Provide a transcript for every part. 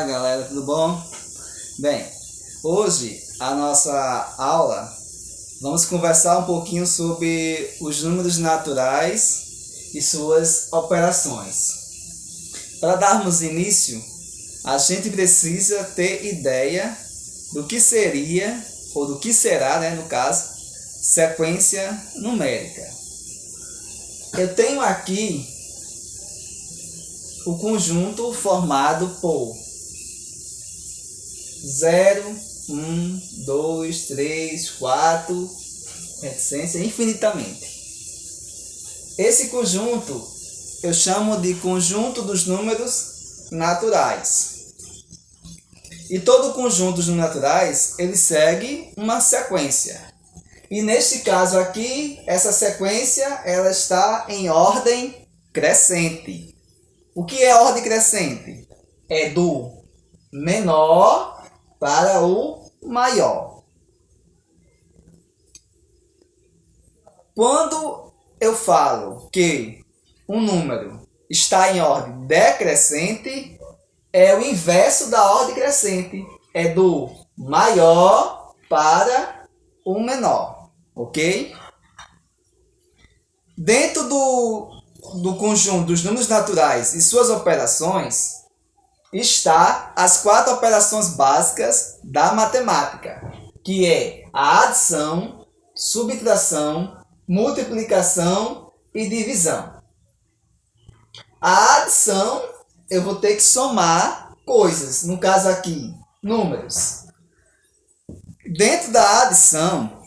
galera, tudo bom? Bem, hoje a nossa aula vamos conversar um pouquinho sobre os números naturais e suas operações. Para darmos início, a gente precisa ter ideia do que seria, ou do que será, no caso, sequência numérica. Eu tenho aqui o conjunto formado por 0, 1, 2, 3, 4, etc. infinitamente. Esse conjunto eu chamo de conjunto dos números naturais. E todo conjunto dos números naturais, ele segue uma sequência. E neste caso aqui, essa sequência ela está em ordem crescente. O que é ordem crescente? É do menor para o maior. Quando eu falo que um número está em ordem decrescente, é o inverso da ordem crescente. É do maior para o menor. Ok? Dentro do conjunto dos números naturais e suas operações, está as 4 operações básicas da matemática, que é a adição, subtração, multiplicação e divisão. A adição, eu vou ter que somar coisas, no caso aqui, números. Dentro da adição,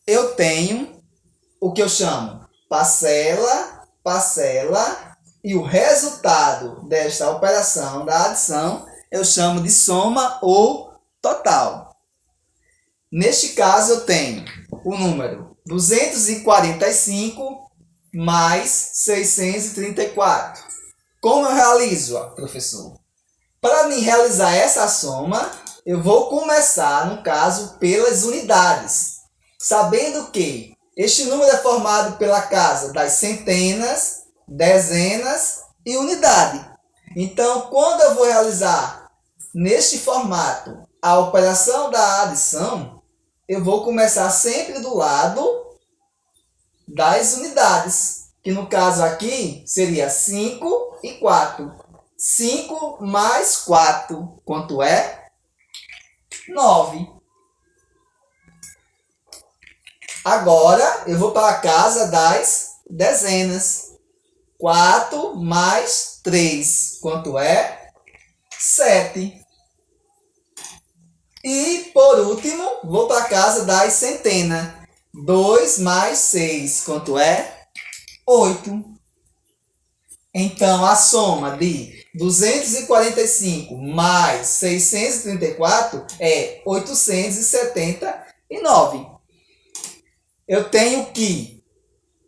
eu tenho o que eu chamo parcela, e o resultado desta operação da adição eu chamo de soma ou total. Neste caso eu tenho o número 245 mais 634. Como eu realizo, professor? Para me realizar essa soma, eu vou começar, no caso, pelas unidades. Sabendo que este número é formado pela casa das centenas, dezenas e unidade. Então, quando eu vou realizar neste formato a operação da adição, eu vou começar sempre do lado das unidades, que no caso aqui seria 5 e 4. 5 mais 4, quanto é? 9. Agora, eu vou para a casa das dezenas. 4 mais 3, quanto é? 7. E, por último, vou para a casa das centenas. 2 mais 6, quanto é? 8. Então, a soma de 245 mais 634 é 879. Eu tenho que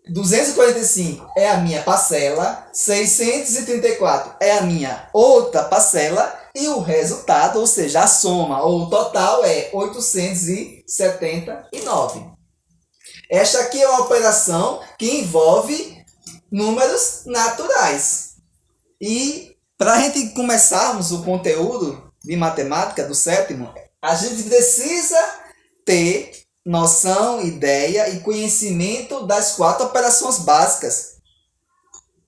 245 é a minha parcela, 634 é a minha outra parcela e o resultado, ou seja, a soma ou o total é 879. Esta aqui é uma operação que envolve números naturais. E para a gente começarmos o conteúdo de matemática do sétimo, a gente precisa ter noção, ideia e conhecimento das 4 operações básicas.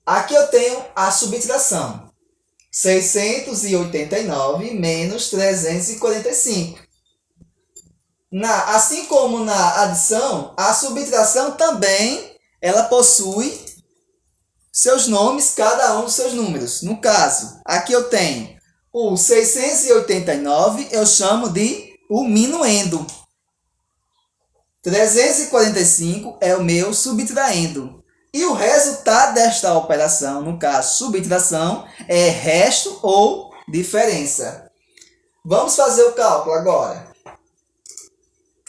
Aqui eu tenho a subtração. 689 menos 345. Assim como na adição, a subtração também ela possui seus nomes, cada um dos seus números. No caso, aqui eu tenho o 689, eu chamo de o minuendo. 345 é o meu subtraendo. E o resultado desta operação, no caso subtração, é resto ou diferença. Vamos fazer o cálculo agora.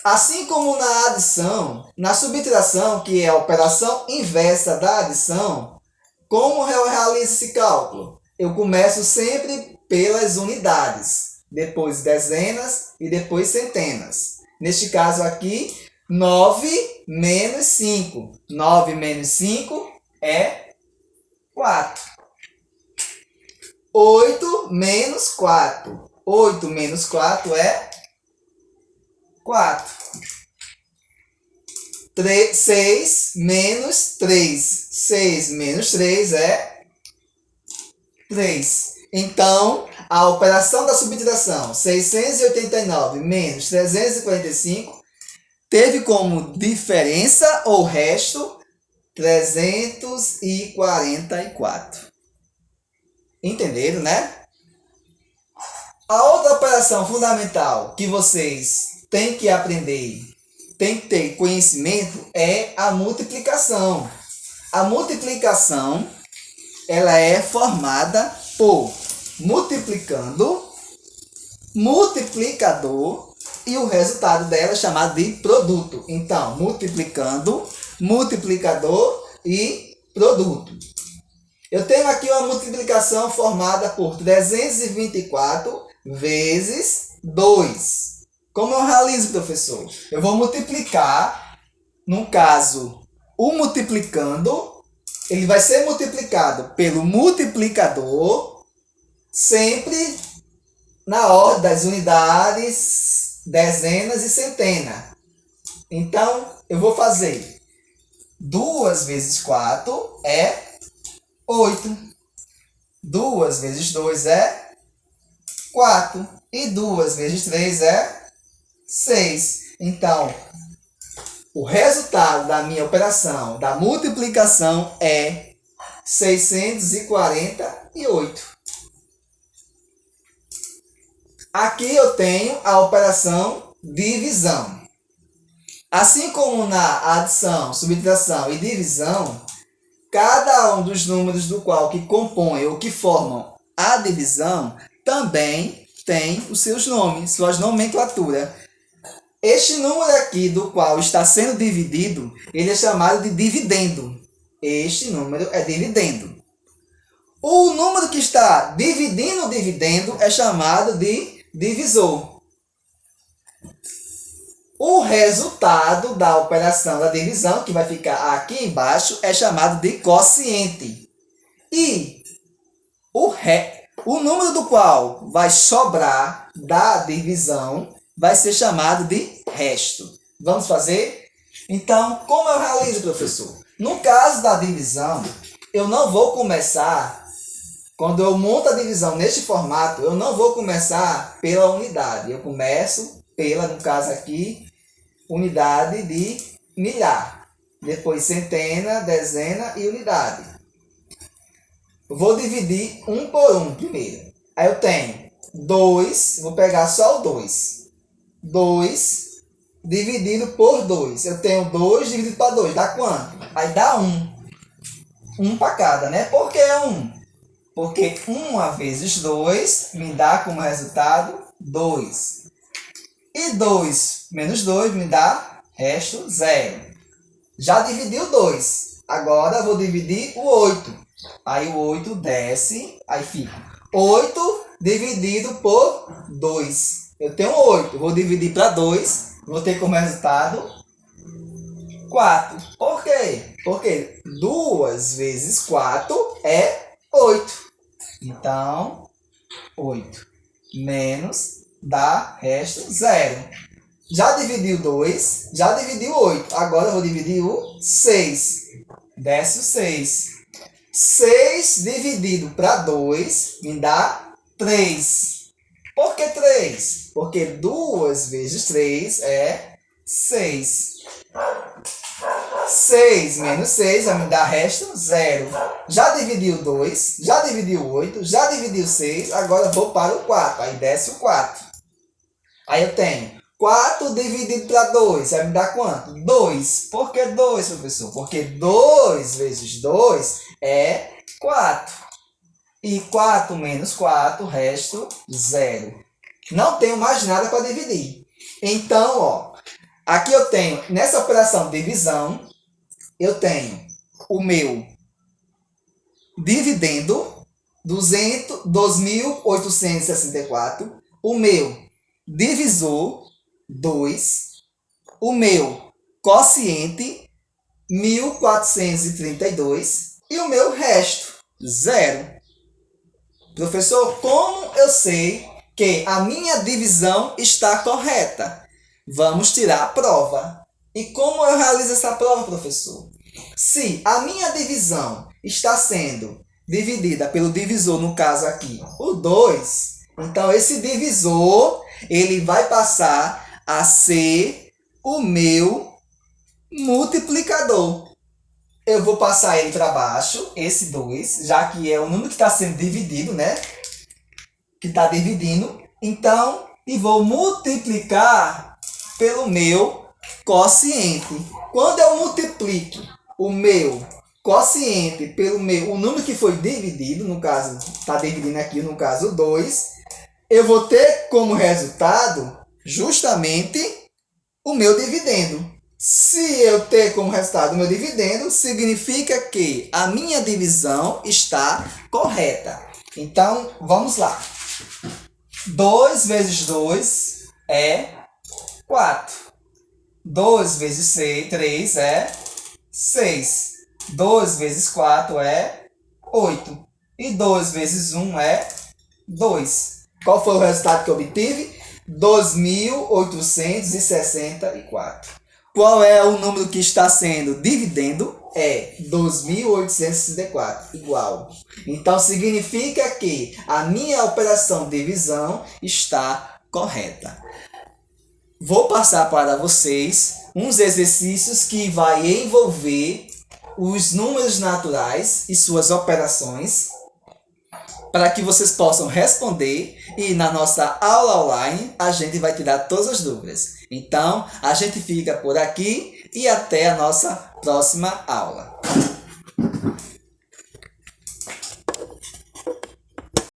Assim como na adição, na subtração, que é a operação inversa da adição, como eu realizo esse cálculo? Eu começo sempre pelas unidades, depois dezenas e depois centenas. Neste caso aqui, 9 menos 5. 9 menos 5 é 4. 8 menos 4. 8 menos 4 é 4. 6 menos 3. 6 menos 3 é 3. Então, a operação da subtração 689 menos 345 teve como diferença ou resto 344. Entenderam, né? A outra operação fundamental que vocês têm que aprender, têm que ter conhecimento, é a multiplicação. A multiplicação, ela é formada por multiplicando, multiplicador, e o resultado dela é chamado de produto. Então, multiplicando, multiplicador e produto. Eu tenho aqui uma multiplicação formada por 324 vezes 2. Como eu realizo, professor? Eu vou multiplicar, no caso, o multiplicando, ele vai ser multiplicado pelo multiplicador, sempre na ordem das unidades, dezenas e centenas. Então, eu vou fazer 2 vezes 4 é 8. 2 vezes 2 é 4. E 2 vezes 3 é 6. Então, o resultado da minha operação da multiplicação é 648. Aqui eu tenho a operação divisão. Assim como na adição, subtração e divisão, cada um dos números do qual que compõem ou que formam a divisão também tem os seus nomes, suas nomenclaturas. Este número aqui do qual está sendo dividido, ele é chamado de dividendo. Este número é dividendo. O número que está dividindo o dividendo é chamado de divisor. O resultado da operação da divisão, que vai ficar aqui embaixo, é chamado de quociente. E o número do qual vai sobrar da divisão vai ser chamado de resto. Vamos fazer? Então, como eu realizo, professor? No caso da divisão, eu não vou começar, quando eu monto a divisão neste formato, eu não vou começar pela unidade. Eu começo pela, no caso aqui, unidade de milhar. Depois centena, dezena e unidade. Eu vou dividir 1 por 1 primeiro. Aí eu tenho 2, vou pegar só o 2. 2 dividido por 2. Eu tenho 2 dividido por 2. Dá quanto? Aí dá 1. 1 para cada, né? Por que 1? Porque 1 vezes 2 me dá como resultado 2. E 2 menos 2 me dá resto 0. Já dividi o 2. Agora eu vou dividir o 8. Aí o 8 desce, aí fica 8 dividido por 2. Eu tenho 8. Vou dividir para 2. Vou ter como resultado 4. Por quê? Porque 2 vezes 4 é 8. Então, 8 menos dá resto 0. Já dividiu 2, já dividiu 8. Agora eu vou dividir o 6. Desce o 6. 6 dividido para 2 me dá 3. Por que 3? Porque 2 vezes 3 é 6. 6 menos 6 vai me dar resto 0. Já dividiu 2, já dividiu 8, já dividiu 6, agora eu vou para o 4. Aí desce o 4. Aí eu tenho 4 dividido para 2, vai me dar quanto? 2. Por que 2, professor? Porque 2 vezes 2 é 4. E 4 menos 4, resto 0. Não tenho mais nada para dividir. Então, ó, aqui eu tenho, nessa operação de divisão, eu tenho o meu dividendo, 2.864, o meu divisor, 2, o meu quociente, 1.432, e o meu resto, 0. Professor, como eu sei que a minha divisão está correta. Vamos tirar a prova. E como eu realizo essa prova, professor? Se a minha divisão está sendo dividida pelo divisor, no caso aqui, o 2, então esse divisor ele vai passar a ser o meu multiplicador. Eu vou passar ele para baixo, esse 2, já que é o número que está sendo dividido, né? Que está dividindo. Então, e vou multiplicar pelo meu quociente. Quando eu multiplico o meu quociente pelo o número que foi dividido, no caso, está dividindo aqui, no caso 2, eu vou ter como resultado justamente o meu dividendo. Se eu ter como resultado o meu dividendo, significa que a minha divisão está correta. Então, vamos lá. 2 vezes 2 é 4. 2 vezes 3 é 6. 2 vezes 4 é 8. E 2 vezes 1 é 2. Qual foi o resultado que eu obtive? 2.864. Qual é o número que está sendo dividendo? É 2.864, igual. Então, significa que a minha operação de divisão está correta. Vou passar para vocês uns exercícios que vai envolver os números naturais e suas operações, para que vocês possam responder, e na nossa aula online a gente vai tirar todas as dúvidas. Então, a gente fica por aqui e até a nossa próxima aula.